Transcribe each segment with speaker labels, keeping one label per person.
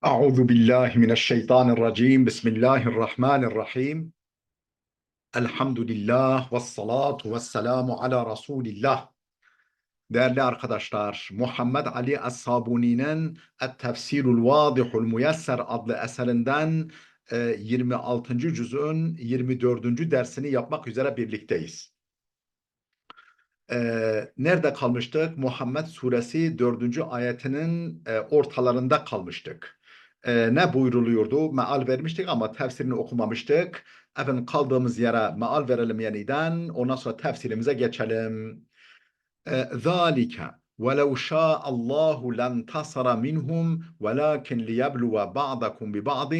Speaker 1: Euzu billahi mineşşeytanirracim. Bismillahirrahmanirrahim. Elhamdülillah ve salatu ve selamu ala Resulillah. Değerli arkadaşlar, Muhammed Ali Es-Sabuni'nin Et-Tefsirul Vadihul Muyesser adlı eserinden 26. cüzün 24. dersini yapmak üzere birlikteyiz. Nerede kalmıştık? Muhammed Suresi 4. ayetinin ortalarında kalmıştık. Ne buyruluyordu? Meal vermiştik ama tefsirini okumamıştık. Efendim kaldığımız yere meal verelim yeniden. Ondan sonra tefsirimize geçelim. ذَٰلِكَ وَلَوْ شَاءَ اللّٰهُ لَانْتَصَرَ مِنْهُمْ وَلَٰكِنْ لِيَبْلُوَ بَعْضَكُمْ بِبَعْضٍ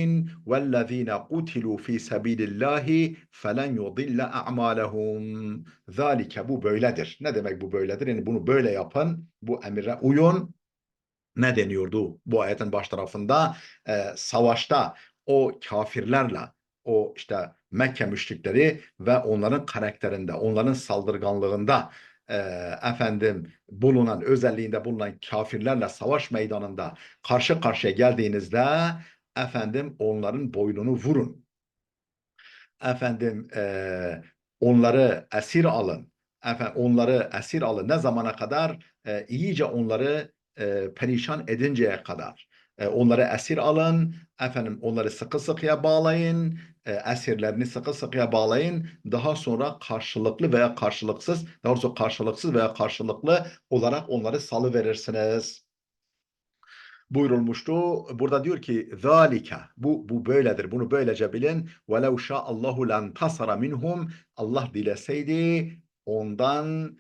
Speaker 1: وَالَّذ۪ينَ قُتِلُوا ف۪ي سَب۪يلِ اللّٰهِ فَلَنْ يُضِلَّ أَعْمَالَهُمْ. ذَٰلِكَ bu böyledir. Ne demek bu böyledir? Yani bunu böyle yapın, bu emire uyun. Ne deniyordu bu ayetin baş tarafında? Savaşta o kafirlerle, o işte Mekke müşrikleri ve onların karakterinde, onların saldırganlığında bulunan, özelliğinde bulunan kafirlerle savaş meydanında karşı karşıya geldiğinizde onların boynunu vurun. Efendim onları esir alın. Onları esir alın. Ne zamana kadar? İyice onları perişan edinceye kadar. Onları esir alın. Onları sıkı sıkıya bağlayın. Esirlerini sıkı sıkıya bağlayın. Daha sonra karşılıklı veya karşılıksız, daha doğrusu karşılıksız veya karşılıklı olarak onları salıverirsiniz buyurulmuştu. Burada diyor ki zalika bu böyledir. Bunu böylece bilin. Velev şa'allahu len tasara minhum. Allah dileseydi ondan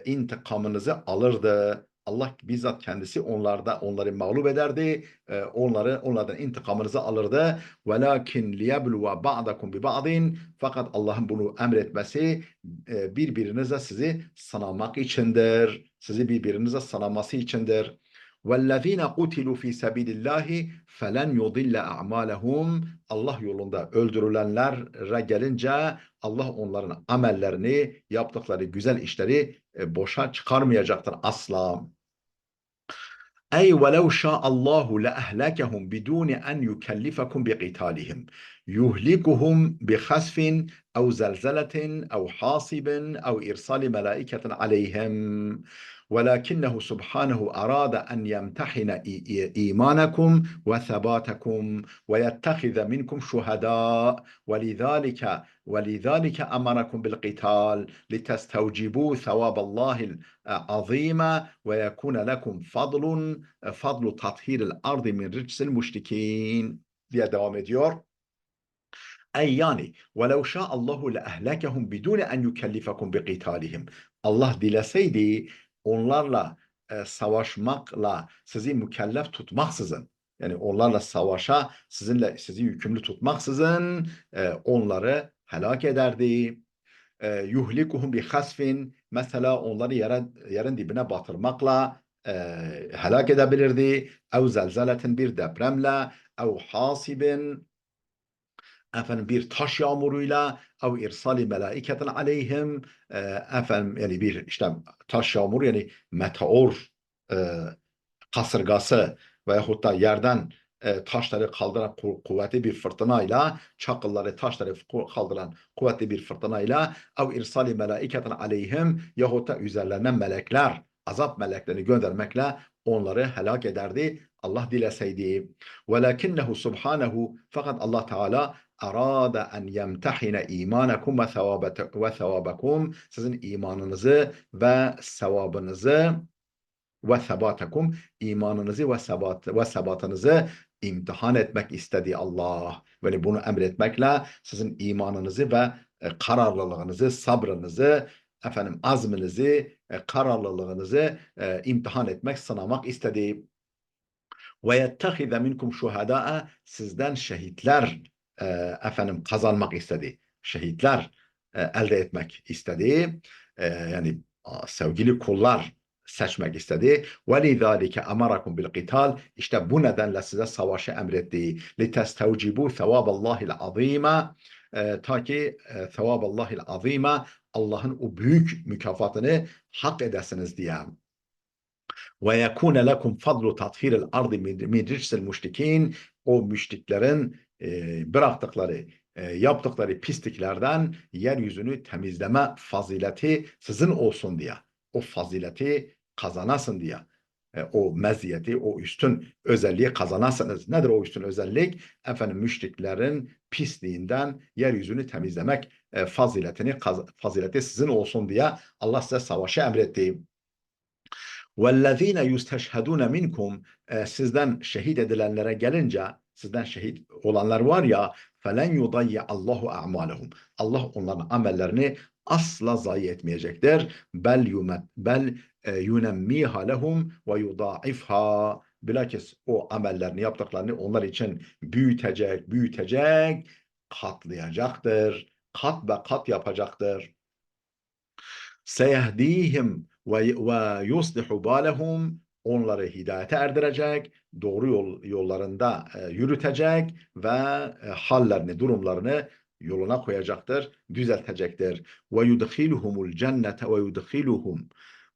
Speaker 1: intikamınızı alırdı. Allah bizzat kendisi onları mağlup ederdi. Onlardan intikamınızı alırdı. Velakin liyebluve ba'dakum bi ba'din. Fakat Allah'ın bunu emretmesi birbirinize sizi sınamak içindir. Sizi birbirinize sınaması içindir. وَالَّذ۪ينَ قُتِلُوا ف۪ي سَب۪يلِ اللّٰهِ فَلَنْ يُضِلَّ أَعْمَالَهُمْ. Allah yolunda öldürülenlere gelince Allah onların amellerini, yaptıkları güzel işleri boşa çıkarmayacaktır asla. Ey velev şa'allahu le'ehlekehum biduni en yukellifakum biqitalihim. Yuhlikuhum bihasfin ev zelzeletin ev hasibin ev irsali melaiketin aleyhim. ولكنه سبحانه أراد أن يمتحن إيمانكم وثباتكم ويتخذ منكم شهداء ولذلك أمركم بالقتال لتستوجبوا ثواب الله العظيم ويكون لكم فضل تطهير الأرض من رجس المشركين diye devam ediyor. Ey yani وَلَوْ شَاءَ اللّٰهُ لَأَهْلَكَهُمْ بِدُونَ أَنْ يُكَلِّفَكُمْ بِقِتَالِهِمْ. Allah dileseydi onlarla savaşmakla sizi mükellef tutmaksızın, yani onlarla savaşa sizi yükümlü tutmaksızın onları helak ederdi. Yuhlikuhum bi hasfin, mesela onları yerin dibine batırmakla helak edebilirdi. Ev zelzeletin, bir depremle, ev hasibin, bir taş yağmuruyla, ev irsali melaiketin aleyhim, yani bir işte taş yağmuru, yani meteor kasırgası veyahut da yerden taşları kaldıran kuvvetli bir fırtınayla, çakılları, taşları kaldıran kuvvetli bir fırtınayla, ev irsali melaiketin aleyhim, yahut da üzerlerine melekler, azap meleklerini göndermekle onları helak ederdi Allah dileseydi. Velakinnehu subhanehu, fakat Allah Teala arada en yemtehine imanakum ve sevabakum, sizin imanınızı ve sevabınızı ve sebatakum, imanınızı ve sebatınızı imtihan etmek istedi Allah. Böyle bunu emretmekle sizin imanınızı ve kararlılığınızı, sabrınızı, azminizi, kararlılığınızı imtihan etmek, sınamak istedi. Ve yettehize minkum şuhada'a, sizden şehitler kazanmak istedi. Şehitler elde etmek istedi. Yani sevgili kullar seçmek istedi. وَلِذَٰلِكَ أَمَرَكُمْ بِالْقِتَالِ, İşte bu nedenle size savaşı emretti. لِتَسْتَوْجِبُوا ثَوَابَ اللّٰهِ الْعَظِيمَ, ta ki ثَوَابَ اللّٰهِ الْعَظِيمَ, Allah'ın o büyük mükafatını hak edesiniz diye. Ve yekune lekum fadlu tathiril ardı min ricsil müşrikin, o müşriklerin bıraktıkları, yaptıkları pisliklerden yeryüzünü temizleme fazileti sizin olsun diye. O fazileti kazanasın diye. O meziyeti, o üstün özelliği kazanasınız. Nedir o üstün özellik? Efendim müşriklerin pisliğinden yeryüzünü temizlemek fazileti sizin olsun diye Allah size savaşı emretti. وَالَّذ۪ينَ يُسْتَشْهَدُونَ مِنْكُمْ, sizden şehit edilenlere gelince, sizden şehit olanlar var ya, فَلَنْ يُضَيِّعَ اللّٰهُ أَعْمَالَهُمْ, Allah onların amellerini asla zayi etmeyecektir. Bel yunemmiha lehum ve yudaifha. Bilakis o amellerini yaptıklarını onlar için büyütecek, katlayacaktır. Kat ve kat yapacaktır. Seyehdihim ve yuslihu balehum, onları hidayete erdirecek, doğru yollarında yürütecek ve hallerini, durumlarını yoluna koyacaktır, düzeltecektir. Ve yudkhiluhumul cennete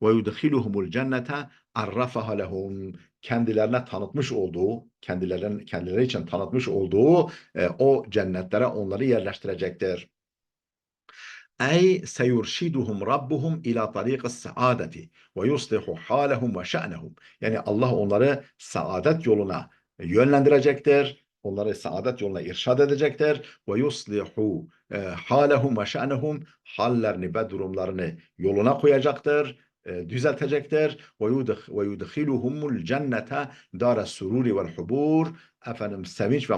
Speaker 1: ve yudkhiluhumul cennete arrafaha lehum, kendilerine tanıtmış olduğu, kendileri için tanıtmış olduğu o cennetlere onları yerleştirecektir. Ey seyurşiduhum rabbuhum ila tariqis saadeti ve yuslihu halehum ve şa'nehum. Yani Allah onları saadet yoluna yönlendirecektir. Onları saadet yoluna irşad edecektir. Ve yuslihu halehum ve şa'nehum, hallerini ve durumlarını yoluna koyacaktır, düzeltecektir. Ve yudkhiluhumul cennete dara sururi vel hubur. Efendim sevinç ve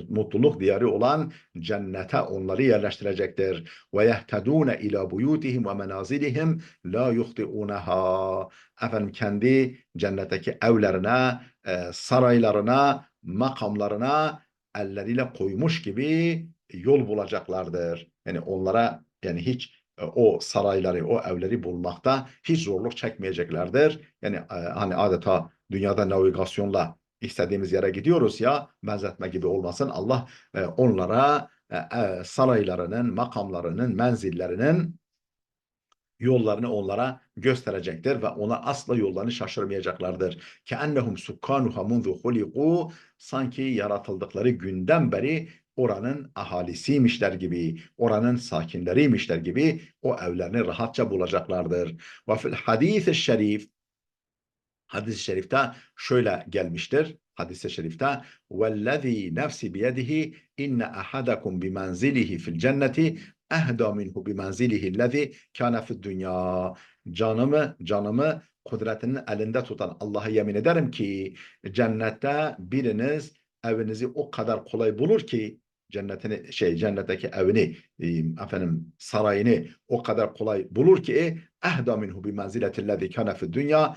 Speaker 1: mutluluk diyarı olan cennete onları yerleştirecektir. Ve yehtedûne ilâ buyûtihim ve menazilihim la yuhti'ûneha. Efendim kendi cennetteki evlerine, saraylarına, makamlarına elleriyle koymuş gibi yol bulacaklardır. Yani onlara, yani hiç o sarayları, o evleri bulmakta hiç zorluk çekmeyeceklerdir. Yani hani adeta dünyada navigasyonla istediğimiz yere gidiyoruz ya, benzetme gibi olmasın. Allah onlara saraylarının, makamlarının, menzillerinin yollarını onlara gösterecektir ve ona asla yollarını şaşırmayacaklardır. Keennehum sukkanuha munzu huliku, sanki yaratıldıkları günden beri oranın ahalisiymişler gibi, oranın sakinleriymişler gibi o evlerini rahatça bulacaklardır. Ve fil hadis-i şerif, hadis-i şerifte şöyle gelmiştir. Hadis-i şerifte vellezî nefsi biyedihi inne ahadakum bimenzilihi fil cenneti ehda minhu bimenzilihi lezî kâne fid dünya. Canımı kudretinin elinde tutan Allah'a yemin ederim ki cennette biriniz evinizi o kadar kolay bulur ki, cennetteki evini, sarayını o kadar kolay bulur ki ehda minhu bimenzileti kâne fid dünya,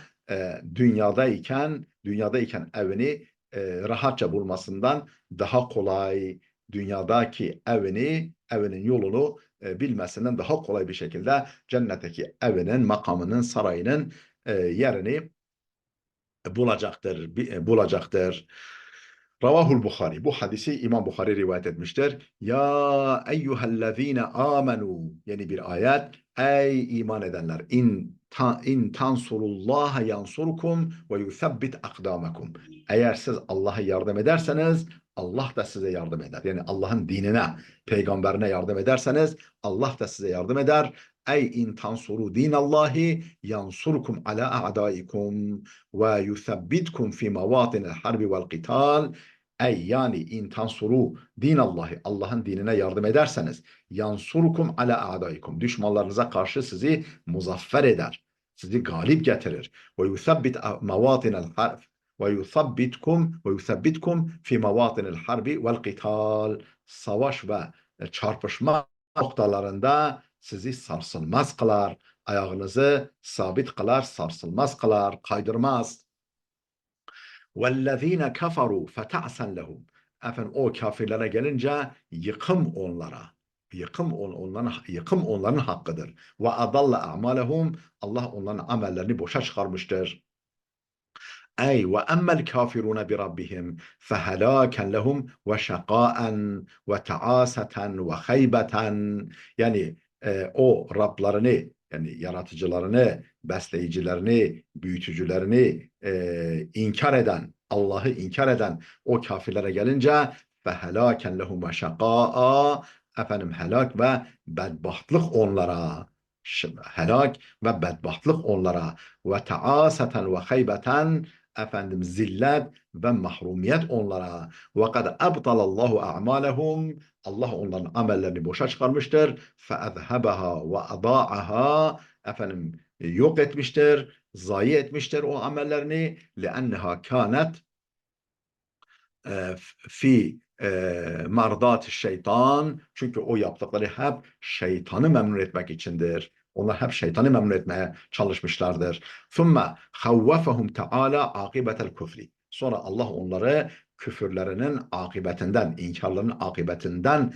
Speaker 1: dünyadayken evini rahatça bulmasından daha kolay, dünyadaki evinin yolunu bilmesinden daha kolay bir şekilde cennetteki evinin, makamının, sarayının yerini bulacaktır. Ravahul Bukhari. Bu hadisi İmam Bukhari rivayet etmiştir. Ya eyyühellezine amenu, yeni bir ayet. Ey iman edenler. İn tansurullaha yansurkum ve yuthabbit akdamakum. Eğer siz Allah'a yardım ederseniz Allah da size yardım eder. Yani Allah'ın dinine, peygamberine yardım ederseniz Allah da size yardım eder. Ey in tansuru dinallahi yansurkum ala a'daikum ve yuthabbitkum fi mavatinil harbi vel qital. Ey yani in tansuru dinallahi, Allah'ın dinine yardım ederseniz, yansurukum ala a'daikum, düşmanlarınıza karşı sizi muzaffer eder, sizi galip getirir. Ve yuthabbit mavatinil harb ve yuthabbitkum fi mavatinil harbi vel qital. Savaş ve çarpışma noktalarında sizi sarsılmaz kılar, ayağınızı sabit kılar, sarsılmaz kılar, kaydırmaz. وَالَّذ۪ينَ كَفَرُوا فَتَعْسًا لَهُمْ. Efendim o kafirlere gelince yıkım onlara. Yıkım onların hakkıdır. Ve adalla a'malehum, Allah onların amellerini boşa çıkarmıştır. Ey ve emmel kafirune bi rabbihim fehelaken lehum ve şakaen ve taaseten ve haybeten. Yani o Rablarını yani yaratıcılarını, besleyicilerini, büyütücülerini inkar eden, Allah'ı inkar eden o kafirlere gelince فَهَلَاكًا لَهُمْ وَشَقَاءً efendim helak ve bedbahtlık onlara. Helak ve bedbahtlık onlara. Ve taaseten ve haybeten efendim zillet ve mahrumiyet onlara. Ve kad ebtalallahu a'malehum Allah onların amellerini boşa çıkarmıştır. Feezhebaha ve adaaha efendim yok etmiştir, zayi etmiştir o amellerini. Lenneha kânet fi mardat şeytan çünkü o yaptıkları hep şeytanı memnun etmek içindir. Onlar hep şeytanı memnun etmeye çalışmışlardır. ثُمَّ خَوَّفَهُمْ تَعَالَى عَاقِبَةَ الْكُفْرِ Sonra Allah onları küfürlerinin akıbetinden, inkarlarının akıbetinden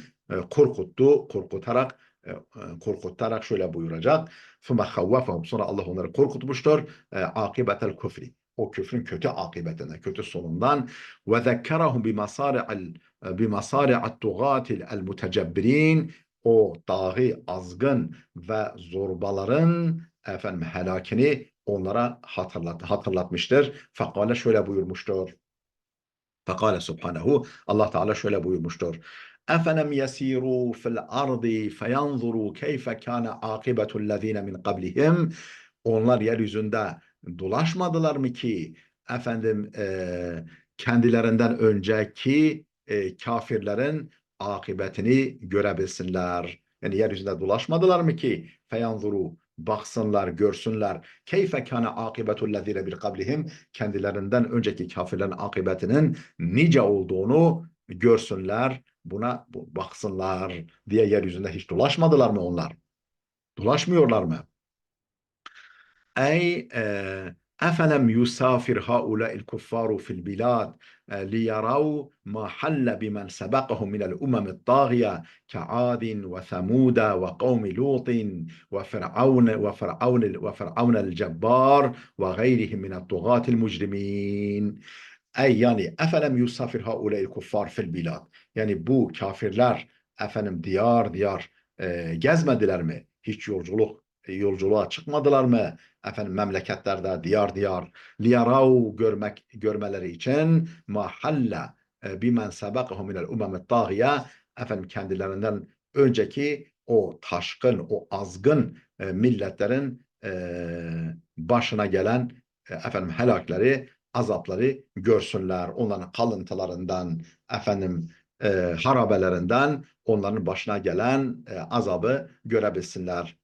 Speaker 1: korkutarak şöyle buyuracak. ثُمَّ خَوَّفَهُمْ Sonra Allah onları korkutmuştur. عَاقِبَةَ الْكُفْرِ O küfrün kötü akıbetinden, kötü sonundan وذكرهم بمصارع الطغاة المتecebbirin o dahi azgın ve zorbaların efendim helakini onlara hatırlatmıştır. Fekale şöyle buyurmuştur. Fekale subhanehu Allah Teala şöyle buyurmuştur. Efenem yesiru fil ardi feyanzuru keyfe kana akibetu'llezine min qablihim Onlar yeryüzünde dolaşmadılar mı ki efendim kendilerinden önceki kafirlerin akıbetini görebilsinler. Yani yeryüzünde dolaşmadılar mı ki feyanzuru baksınlar, görsünler. Keyfe kana akibetu'llezine bir qablihim kendilerinden önceki kafirlerin akıbetinin nice olduğunu görsünler, buna baksınlar diye yeryüzünde hiç dolaşmadılar mı onlar? Dolaşmıyorlar mı? أي أفلم يسافر هؤلاء الكفار في البلاد ليروا ما حل بمن سبقهم من الأمم الطاغية كعاد وثمود وقوم لوط وفرعون الجبار وغيرهم من الطغاة المجرمين yani efendim yusafir hauleyl kuffar fil bilad. Yani bu kafirler efendim diyar diyar gezmediler mi? Hiç yolculuğa çıkmadılar mı? Efendim memleketlerde diyar diyar liyarav görmeleri için mahalla bimen sabakahum minel umemet tağiye efendim kendilerinden önceki o taşkın, o azgın milletlerin başına gelen efendim helakleri azapları görsünler. Onların kalıntılarından, efendim harabelerinden onların başına gelen azabı görebilsinler.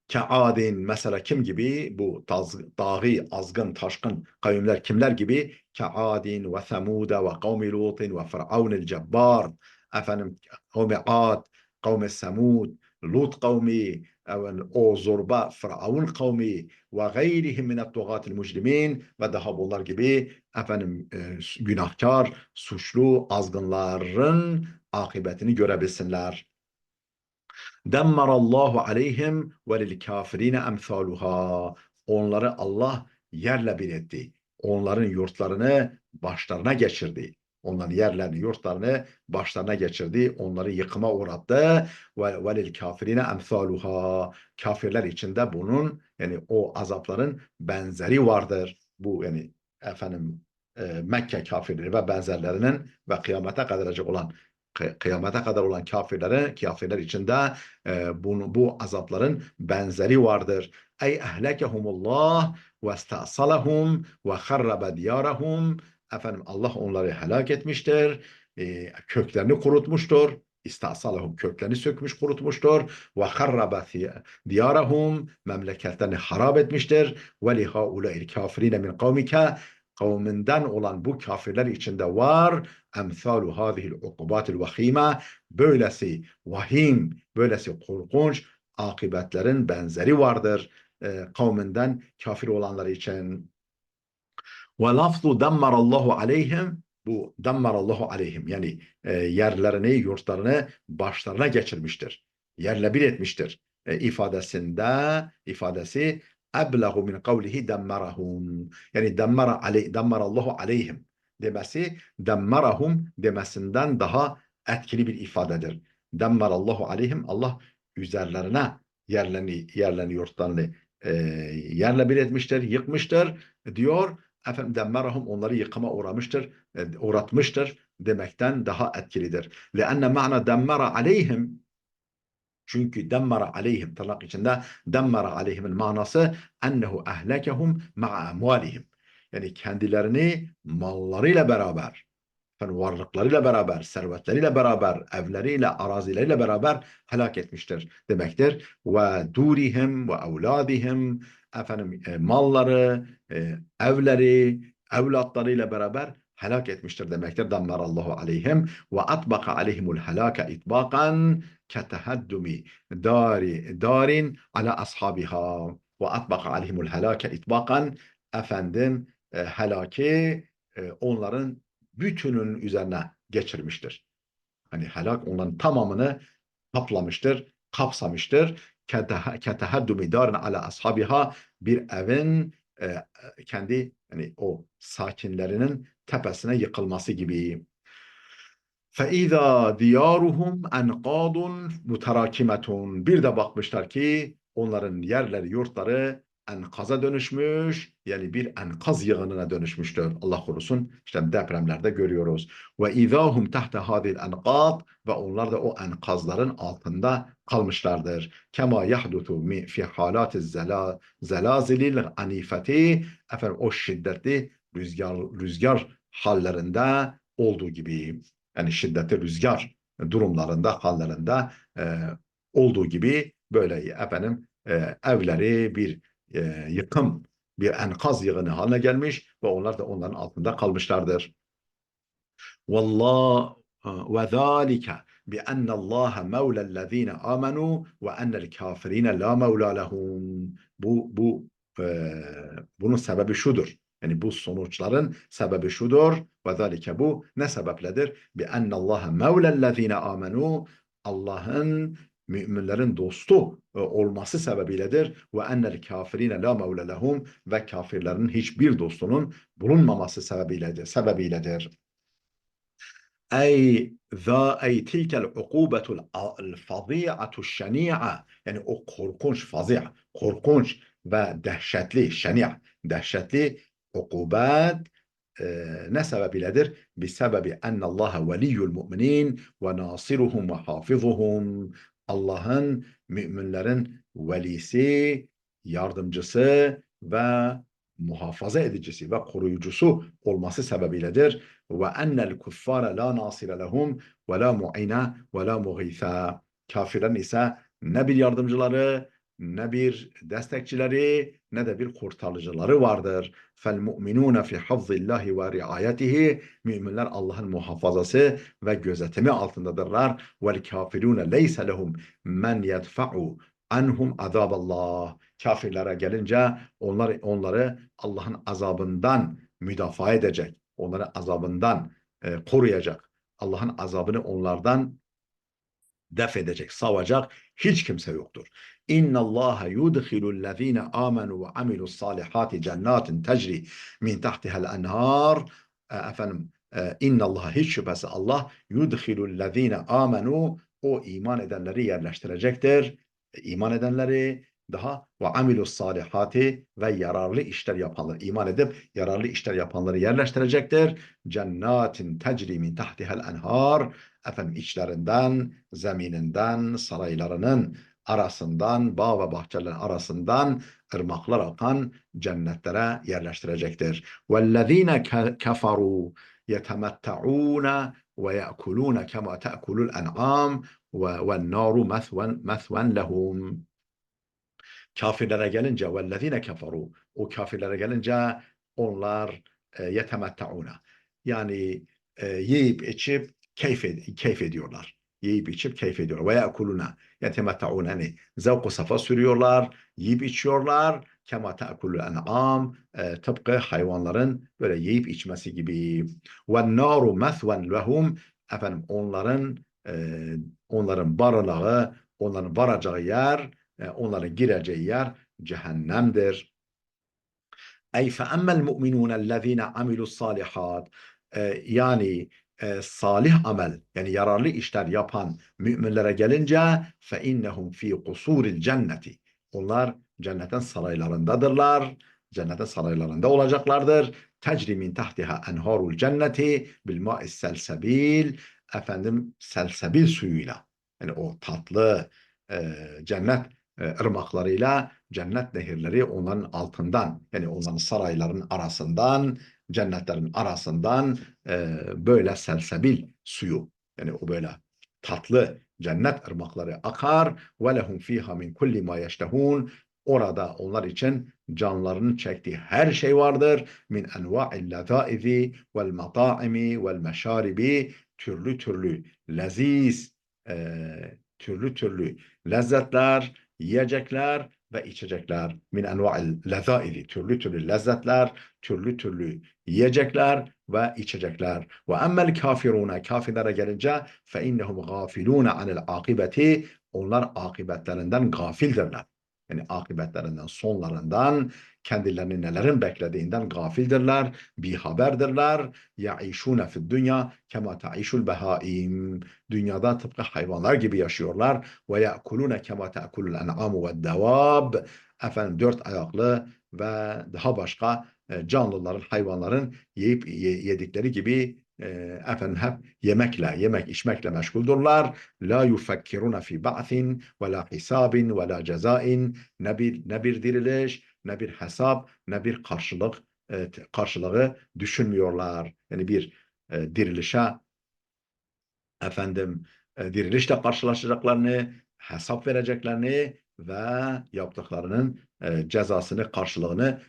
Speaker 1: Keadin mesela kim gibi bu dağı, azgın, taşkın kavimler kimler gibi? Keadin ve Semude ve kavmi Lutin ve Firavunil Cebbar efendim kavmi Ad, kavmi Semud, Lut kavmi o zorba Firavun kavmi ve gayrihim minet tugatil mujrimin ve daha bunlar gibi efendim günahkar, suçlu azgınların akıbetini görebilsinler. Demmarallahu aleyhim ve lil kafirine emsaluha. Onları Allah yerle bir etti. Onların yurtlarını başlarına geçirdi. Onların yerlerini, yurtlarını başlarına geçirdi. Onları yıkıma uğrattı. Ve lil kafirine emsaluha. Kafirler içinde bunun yani o azapların benzeri vardır. Bu yani efendim Mekke kafirleri ve benzerlerinin ve kıyamete kadar olan kafirler içinde bu azapların benzeri vardır. Ey ehlekehumullah ve ista'salahum ve harrabe diyarahum efendim Allah onları helak etmiştir. Köklerini kurutmuştur. İstasalahum köklerini sökmüş kurutmuştur. Ve harrabe diyarahum memleketlerini harap etmiştir. Ve lihaulâil kafirine min kavmike kavminden olan bu kafirler içinde var emsalu hazihil ukubatil vahime böylesi vahim, böylesi korkunç akıbetlerin benzeri vardır kavminden kafir olanlar için. Ve lafzu dammarallahu aleyhim bu dammarallahu aleyhim yani yerlerini, yurtlarını başlarına geçirmiştir. Yerle bir etmiştir. İfadesi eblehu min kavlihi dammarahum. Yani dammarallahu aleyhim demesi dammarahum demesinden daha etkili bir ifadedir. Dammarallahu aleyhim Allah üzerlerine yerlerini yurtlarını yerle bir etmiştir, yıkmıştır diyor. Efendim demmerahum onları yıkıma uğramıştır, uğratmıştır demekten daha etkilidir. Leanne ma'na demmera aleyhim, çünkü demmera aleyhim tırnak içinde demmera aleyhimin manası ennehu ehlekehum ma'a amvalihim. Yani kendilerini mallarıyla beraber, yani varlıklarıyla beraber, servetleriyle beraber, evleriyle, arazileriyle beraber helak etmiştir demektir. Ve durihim ve evladihim, efendim malları, evleri, evlatlarıyla beraber helak etmiştir demektir. Dammarallahu aleyhim ve atbaka aleyhimul helaka itbakan ketehaddumi darin ala ashabiha ve atbaka aleyhimul helaka itbakan, efendim helaki onların bütünün üzerine geçirmiştir. Hani helak onların tamamını kaplamıştır, kapsamıştır. Ketehaddumi darin ala ashabiha, bir evin kendi hani o sakinlerinin tepesine yıkılması gibi. فَاِذَا دِيَارُهُمْ اَنْقَادٌ مُتَرَاكِمَةٌ, bir de bakmışlar ki onların yerleri, yurtları enkaza dönüşmüş, yani bir enkaz yığınına dönüşmüştür. Allah korusun, işte depremlerde görüyoruz. وَاِذَا هُمْ تَحْتَ هَذِي الْاَنْقَادِ, ve onlar da o enkazların altında kalmışlardır. كَمَا يَحْدُثُ فِي حَالَاتِ الزَّلَازِلِ الْاَنِيفَةِ, efendim o şiddetli rüzgar hallerinde olduğu gibi, yani şiddetli rüzgar durumlarında, hallerinde olduğu gibi böyle efendim evleri bir yıkım, bir enkaz yığını haline gelmiş ve onlar da onların altında kalmışlardır. Vallah ve zalike bi enne Allah mevlellezine amenu ve ennel kafirine la mevla lehum. Bunun sebebi şudur. Yani bu sonuçların sebebi şudur. Ve zalike, bu ne sebepledir? Bi enne Allah mevlellezine amenu, Allah'ın müminlerin dostu olması sebebiyledir. Ve ennel kafirine la mevla lehum, ve kafirlerin hiçbir dostunun bulunmaması sebebiyledir. Ey tilkel ukubetul fazi'atu şeni'a, yani o korkunç, fazi'a, korkunç ve dehşetli, şeni'a, dehşetli ukubet ne sebebiyledir? Bi sebebi ennallaha veliyyul mu'minin ve nasiruhum ve hafizuhum. Allah'ın müminlerin velisi, yardımcısı ve muhafaza edicisi ve koruyucusu olması sebebiyledir. Ve ennel kuffara la nasire lehum ve la mu'ina ve la mughitha. Kafirlerin ise ne bir yardımcıları, ne bir destekçileri, ne de bir kurtarıcıları vardır. Fel mu'minun fi hafzillahi ve riayetihi. Müminler Allah'ın muhafazası ve gözetimi altındadırlar. Vel kafirun leysa lehum men yedfa'u anhum azaballah. Kafirlere gelince onları Allah'ın azabından müdafaa edecek, onları azabından koruyacak, Allah'ın azabını onlardan def edecek, savacak hiç kimse yoktur. İnna Allah yudkhilul amenu ve amilus salihati cennetin tecri min tahtiha'l enhar. Efendim inna Allah, hiç şüphesiz Allah, yudkhilul amenu, o iman edenleri yerleştirecektir. İman edenleri, daha ve amilus salihati, ve yararlı işler yapanları, iman edip yararlı işler yapanları yerleştirecektir. Cennetin tecri min tahtiha'l enhar, efendim içlerinden, zemininden, saraylarının arasından, bağ ve bahçelerin arasından ırmaklar akan cennetlere yerleştirecektir. وَالَّذ۪ينَ كَفَرُوا يَتَمَتَّعُونَ وَيَأْكُلُونَ كَمَا تَأْكُلُ الْاَنْعَامِ وَالنَّارُ مَثْوًا لَهُمْ. Kafirlere gelince وَالَّذ۪ينَ كَفَرُوا, o kafirlere gelince onlar yetemettauna, yani yiyip içip keyif ediyorlar. Yiyip içip keyif ediyorlar. Ve yekuluna yetemettaun, hani zevku safa sürüyorlar, yiyip içiyorlar. Kema te'kulul en'am, tıpkı hayvanların böyle yiyip içmesi gibi. Ve naru mesven lehum, efendim onların barınağı, onların varacağı yer, onların gireceği yer cehennemdir. Ey fe emmel mu'minûnellezîne amilus salihat, yani salih amel yani yararlı işler yapan müminlere gelince فَاِنَّهُمْ ف۪ي قُصُورِ الْجَنَّةِ onlar cennetin saraylarındadırlar. Cennetin saraylarında olacaklardır. Tecri min tahtiha enharul cenneti bil ma'is selsebil efendim selsebil suyuyla yani o tatlı cennet ırmaklarıyla cennet nehirleri onların altından yani onların sarayların arasından cennetlerin arasından böyle selsebil suyu yani o böyle tatlı cennet ırmakları akar ve lehum fiha min kulli ma yeştehun orada onlar için canlarının çektiği her şey vardır min enva'il lezaizi vel mata'imi vel meşaribi türlü türlü leziz türlü türlü lezzetler yiyecekler ve içecekler min enva'il lezaizi türlü türlü lezzetler türlü türlü yiyecekler ve içecekler. Ve emmel kafiruna kafirlere gelince fe innehum gafilun anil akibeti onlar akibetlerinden gafildirler. Yani akibetlerinden sonlarından kendilerini nelerin beklediğinden gafildirler, bir haberdirler. Yaişune fid dünya kema taişul behaim. Dünyada tıpkı hayvanlar gibi yaşıyorlar. Ve yakulune kema takulul en'amu ve devab. Efendim dört ayaklı ve daha başka canlıların, hayvanların yiyip yedikleri gibi efendim hep yemek içmekle meşguldurlar. La yufekkiruna fi ba'sin ve la hisabin ve la cezain ne bir diriliş, ne bir hesap, ne bir karşılığı düşünmüyorlar. Yani bir dirilişe efendim dirilişle karşılaşacaklarını, hesap vereceklerini ve yaptıklarının cezasını, karşılığını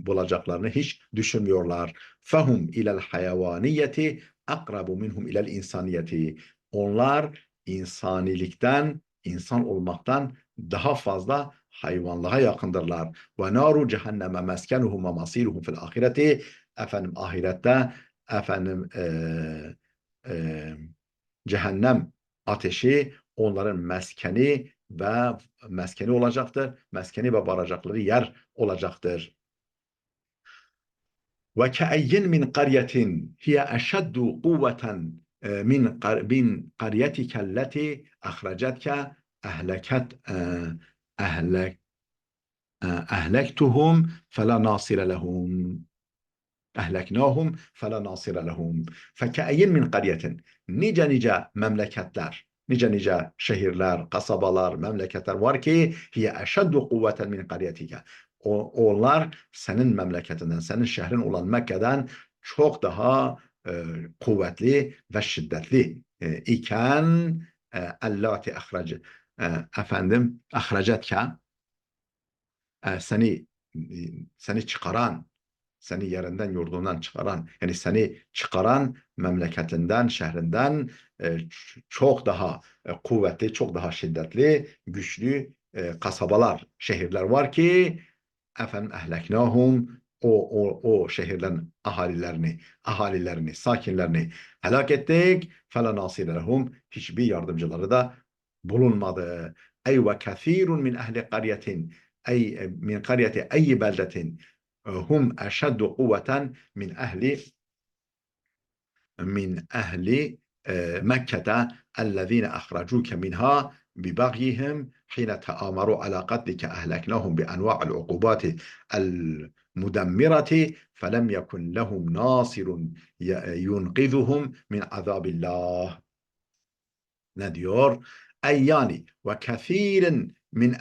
Speaker 1: bulacaklarını hiç düşünmüyorlar. Fehum ilel hayavaniyeti akrabu minhum ilel insaniyeti. Onlar insanilikten, insan olmaktan daha fazla hayvanlığa yakındırlar. Ve naru cehenneme meskenuhum ve masiruhum fil ahireti. Efendim ahirette efendim e, cehennem ateşi onların meskeni olacaktır. Meskeni ve varacakları yer olacaktır. Ve ke'ayyin min qaryatin hiye eşeddu kuvveten min qaryetike alleti ahrecetke ehleket ehlek ehlektuhum fela nasire lehum. Ehleknahum fela nasire lehum. Feke'ayyin min qaryetin. Nice memleketler, nice şehirler, kasabalar, memleketler var ki hiye eşeddu kuvveten min qaryetike. Onlar senin memleketinden, senin şehrin olan Mekke'den çok daha kuvvetli ve şiddetli iken allati efendim ahrecetke seni çıkaran seni yerinden yurdundan çıkaran yani seni çıkaran memleketinden şehrinden çok daha kuvvetli çok daha şiddetli güçlü kasabalar şehirler var ki efendim ehleknahum o şehirlerin ahalilerini sakinlerini helak ettik fela nasire lehum hiçbir yardımcıları da bulunmadı. Ey ve kethirun min ehli qaryetin ey min qaryeti ey beldetin hum eşeddu kuvveten min ehli Mekke'de ellezine ahracuke minha ببغيهم حين تآمروا على قتلك أهلكناهم بأنواع العقوبات المدمرة فلم يكن لهم ناصر ينقذهم من عذاب الله. Ne diyor? Ey yani ve kethirin min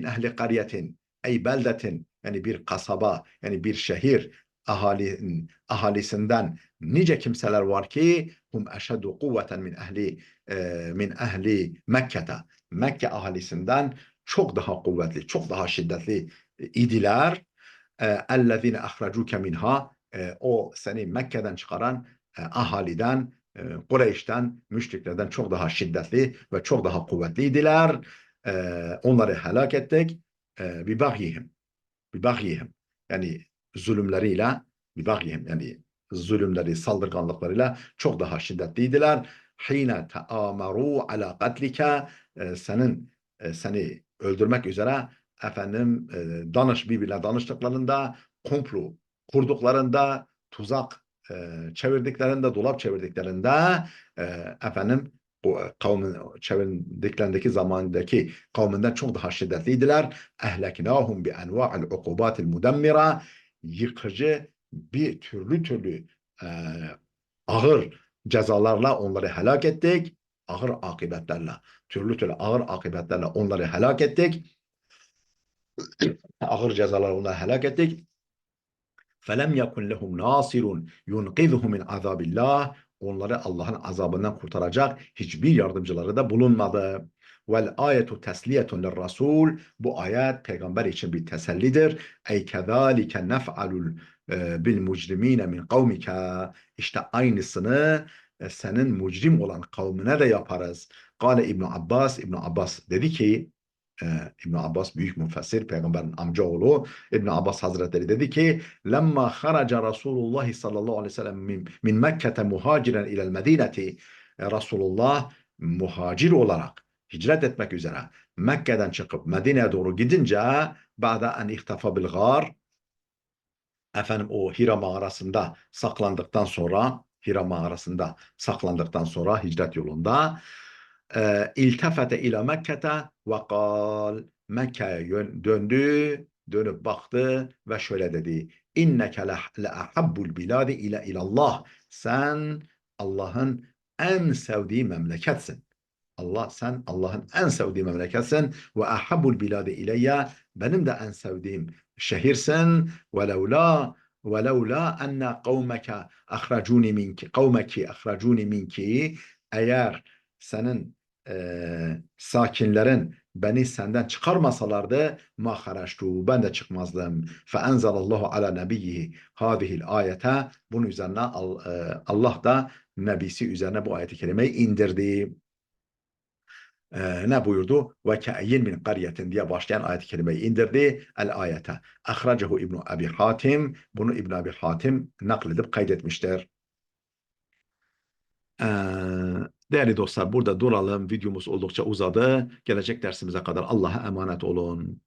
Speaker 1: ehli qaryetin ey beldetin yani bir kasaba yani bir şehir ahalisinden nice kimseler var ki hum eşeddu kuvveten min ehli Mekke'te Mekke ahalisinden çok daha kuvvetli çok daha şiddetli idiler. Ellezine ahracuke minha o seni Mekke'den çıkaran ahaliden Kureyş'ten, müşriklerden çok daha şiddetli ve çok daha kuvvetliydiler. Onları helak ettik. Bir bagyihim. Yani zulümleriyle yani zulümleri, saldırganlıklarıyla çok daha şiddetliydiler. Hine teameru ala katlike seni öldürmek üzere efendim birbirine danıştıklarında komplo kurduklarında tuzak çevirdiklerinde, dolap çevirdiklerinde e, efendim bu kavmin çevirdiklerindeki zamandaki kavminden çok daha şiddetliydiler. Ehleknahum bi enva'il ukubatil mudammira, yıkıcı bir türlü e, ağır cezalarla onları helak ettik. Ağır akıbetlerle, türlü ağır akıbetlerle onları helak ettik. Ağır cezalarla onları helak ettik. فَلَمْ يَكُنْ لَهُمْ نَاصِرٌ يُنْقِذُهُ مِنْ عَذَابِ اللّٰهِ, onları Allah'ın azabından kurtaracak hiçbir yardımcıları da bulunmadı. Vel ayetu tesliyetun lirrasul, bu ayet peygamber için bir tesellidir. Ey kezalike nef'alul bil mucrimine min kavmike, işte aynısını senin mucrim olan kavmine de yaparız. Kale İbn Abbas dedi ki, e, İbn Abbas büyük müfessir, peygamberin amcaoğlu İbn Abbas Hazretleri dedi ki, lemma haraca Resulullah sallallahu aleyhi ve sellem min Mekke'te muhaciren ilel Medineti, Resulullah muhacir olarak hicret etmek üzere Mekke'den çıkıp Medine'ye doğru gidince, ba'da en ihtafa bil gar, efendim o Hira mağarasında saklandıktan sonra, hicret yolunda iltefete ila Mekke'te ve kal, Mekke'ye döndü, dönüp baktı ve şöyle dedi: İnneke le ahabbul biladi ile ilallah, sen Allah'ın en sevdiği memleketsin. Sen Allah'ın en sevdiği memleketsin. Ve ahabbul biladi ileyye, benim de en sevdiğim şehirsin. Velevla enne kavmeki ahracuni minki, eğer senin sakinlerin beni senden çıkarmasalardı, ma haraçtu, ben de çıkmazdım. Fe enzelallahu ala nebiyyihi hadihil ayete, bunun üzerine Allah da nebisi üzerine bu ayeti kerimeyi indirdi. Ne buyurdu? Ve ke'yin min qaryetin diye başlayan ayet-i kerimeyi indirdi. El ayete. Ahracehu İbn Abi Hatim. Bunu İbn Abi Hatim nakledip kaydetmiştir. Ee, Değerli dostlar, burada duralım. Videomuz oldukça uzadı. Gelecek dersimize kadar Allah'a emanet olun.